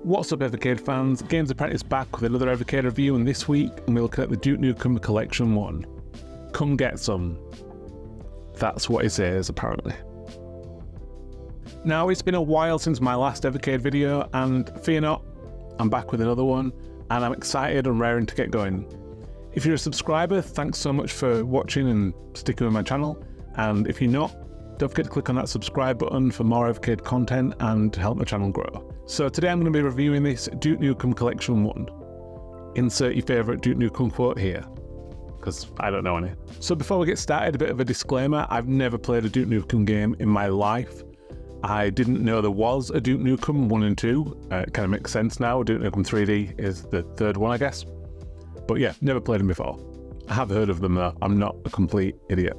What's up Evercade fans, Games Apprentice back with another Evercade review, and this week we're looking at the Duke Nukem Collection 1. Come get some. That's what it says apparently. Now it's been a while since my last Evercade video, and fear not, I'm back with another one and I'm excited and raring to get going. If you're a subscriber, thanks so much for watching and sticking with my channel, and if you're not, don't forget to click on that subscribe button for more Evercade content and to help my channel grow. So today I'm going to be reviewing this Duke Nukem Collection 1. Insert your favourite Duke Nukem quote here, because I don't know any. So before we get started, a bit of a disclaimer: I've never played a Duke Nukem game in my life. I didn't know there was a Duke Nukem 1 and 2. It kind of makes sense now. Duke Nukem 3D is the third one, I guess. But yeah, never played them before. I have heard of them though. I'm not a complete idiot.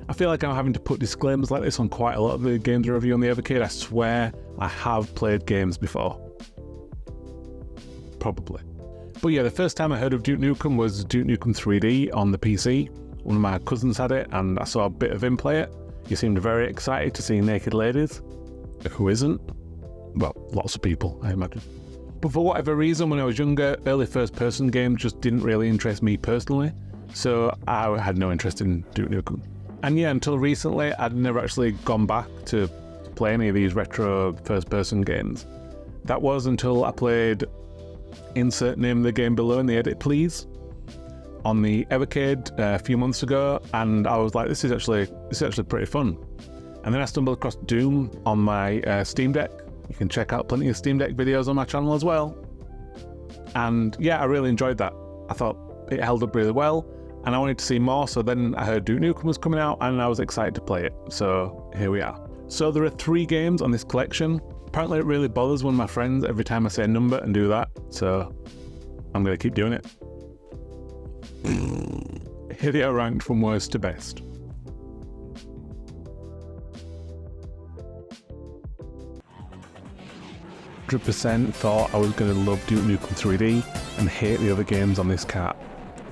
I feel like I'm having to put disclaimers like this on quite a lot of the games I review on the Evercade. I swear I have played games before. Probably. But yeah, the first time I heard of Duke Nukem was Duke Nukem 3D on the PC. One of my cousins had it and I saw a bit of him play it. He seemed very excited to see naked ladies. Who isn't? Well, lots of people, I imagine. But for whatever reason, when I was younger, early first-person games just didn't really interest me personally. So I had no interest in Duke Nukem. And yeah, until recently, I'd never actually gone back to play any of these retro first-person games. That was until I played insert name of the game below in the edit please on the Evercade a few months ago, and I was like, this is actually pretty fun. And then I stumbled across Doom on my Steam Deck. You can check out plenty of Steam Deck videos on my channel as well. And yeah, I really enjoyed that. I thought it held up really well, and I wanted to see more, so then I heard Duke Nukem was coming out and I was excited to play it, so here we are. So there are 3 games on this collection. Apparently it really bothers one of my friends every time I say a number and do that, so I'm going to keep doing it. Here they are ranked from worst to best. %, thought I was going to love Duke Nukem 3D and hate the other games on this cart.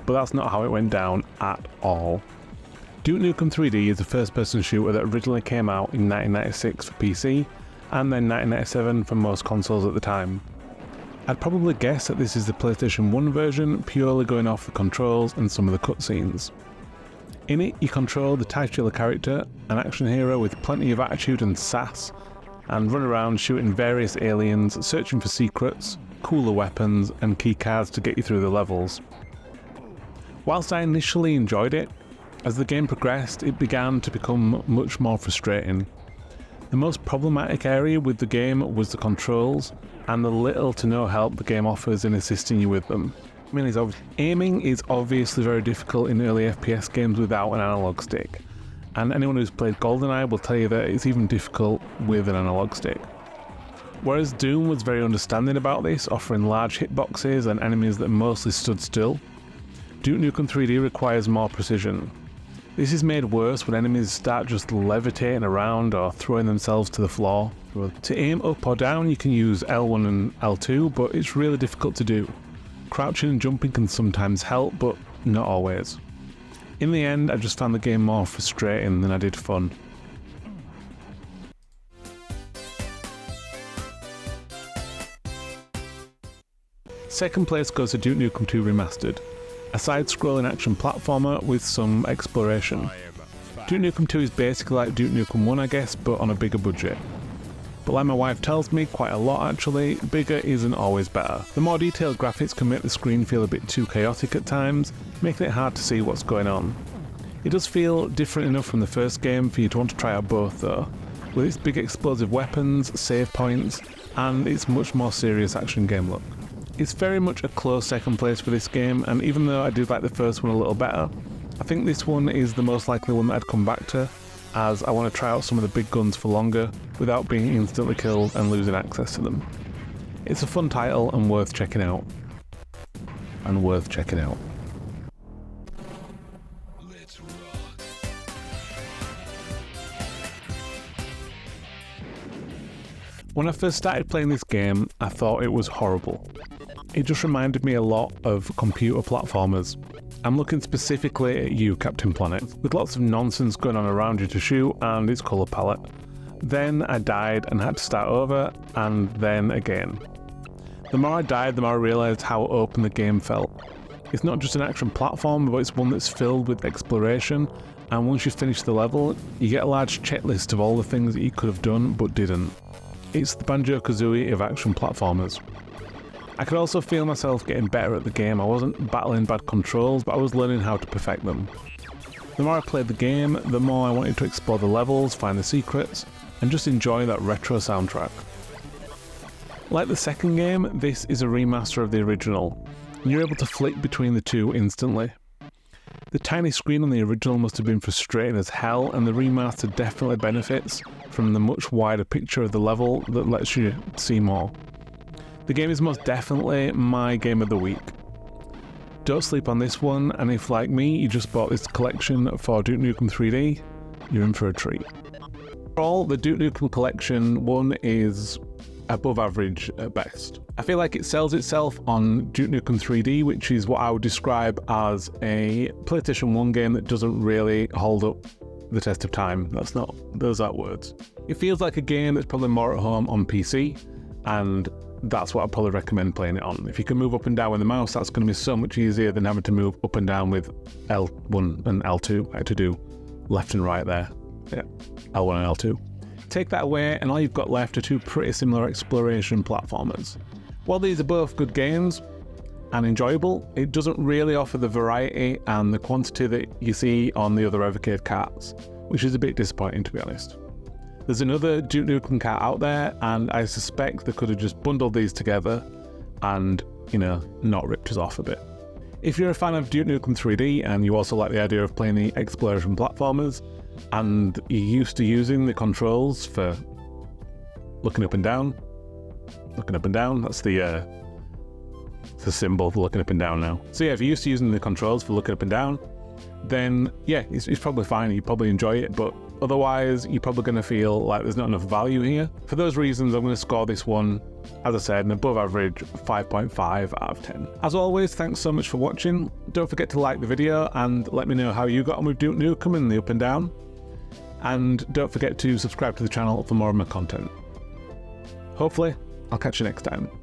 But that's not how it went down at all. Duke Nukem 3D is a first-person shooter that originally came out in 1996 for PC, and then 1997 for most consoles at the time. I'd probably guess that this is the PlayStation 1 version, purely going off the controls and some of the cutscenes. In it, you control the titular character, an action hero with plenty of attitude and sass, and run around shooting various aliens, searching for secrets, cooler weapons, and keycards to get you through the levels. Whilst I initially enjoyed it, as the game progressed it began to become much more frustrating. The most problematic area with the game was the controls, and the little to no help the game offers in assisting you with them. Aiming is obviously very difficult in early FPS games without an analog stick, and anyone who's played GoldenEye will tell you that it's even difficult with an analog stick. Whereas Doom was very understanding about this, offering large hitboxes and enemies that mostly stood still, Duke Nukem 3D requires more precision. This is made worse when enemies start just levitating around or throwing themselves to the floor. To aim up or down you can use L1 and L2, but it's really difficult to do. Crouching and jumping can sometimes help, but not always. In the end, I just found the game more frustrating than I did fun. Second place goes to Duke Nukem 2 Remastered, a side-scrolling action platformer with some exploration. Duke Nukem 2 is basically like Duke Nukem 1 I guess, but on a bigger budget. But like my wife tells me, quite a lot actually, bigger isn't always better. The more detailed graphics can make the screen feel a bit too chaotic at times, making it hard to see what's going on. It does feel different enough from the first game for you to want to try out both though, with its big explosive weapons, save points, and its much more serious action game look. It's very much a close second place for this game, and even though I did like the first one a little better, I think this one is the most likely one that I'd come back to, as I want to try out some of the big guns for longer without being instantly killed and losing access to them. It's a fun title and worth checking out. When I first started playing this game, I thought it was horrible. It just reminded me a lot of computer platformers. I'm looking specifically at you, Captain Planet, with lots of nonsense going on around you to shoot and its colour palette. Then I died and had to start over, and then again. The more I died, the more I realised how open the game felt. It's not just an action platform, but it's one that's filled with exploration, and once you finish the level, you get a large checklist of all the things that you could have done but didn't. It's the Banjo-Kazooie of action platformers. I could also feel myself getting better at the game. I wasn't battling bad controls, but I was learning how to perfect them. The more I played the game, the more I wanted to explore the levels, find the secrets, and just enjoy that retro soundtrack. Like the second game, this is a remaster of the original, and you're able to flick between the two instantly. The tiny screen on the original must have been frustrating as hell, and the remaster definitely benefits from the much wider picture of the level that lets you see more. The game is most definitely my game of the week. Don't sleep on this one, and if like me you just bought this collection for Duke Nukem 3D, you're in for a treat. Overall, the Duke Nukem Collection one is above average at best. I feel like it sells itself on Duke Nukem 3D, which is what I would describe as a PlayStation 1 game that doesn't really hold up the test of time. Those aren't words. It feels like a game that's probably more at home on PC, and that's what I'd probably recommend playing it on. If you can move up and down with the mouse, that's going to be so much easier than having to move up and down with L1 and L2. I had to do left and right there. Yeah, L1 and L2. Take that away, and all you've got left are two pretty similar exploration platformers. While these are both good games and enjoyable, it doesn't really offer the variety and the quantity that you see on the other Evercade carts, which is a bit disappointing, to be honest. There's another Duke Nukem cart out there, and I suspect they could have just bundled these together and, not ripped us off a bit. If you're a fan of Duke Nukem 3D and you also like the idea of playing the exploration platformers, and you're used to using the controls for looking up and down, that's the symbol for looking up and down now. So yeah, if you're used to using the controls for looking up and down, then yeah, it's probably fine, you probably enjoy it, but otherwise you're probably going to feel like there's not enough value here. For those reasons, I'm going to score this one, as I said, an above average 5.5 out of 10. As always, thanks so much for watching. Don't forget to like the video and let me know how you got on with Duke Nukem and the up and down. And don't forget to subscribe to the channel for more of my content. Hopefully, I'll catch you next time.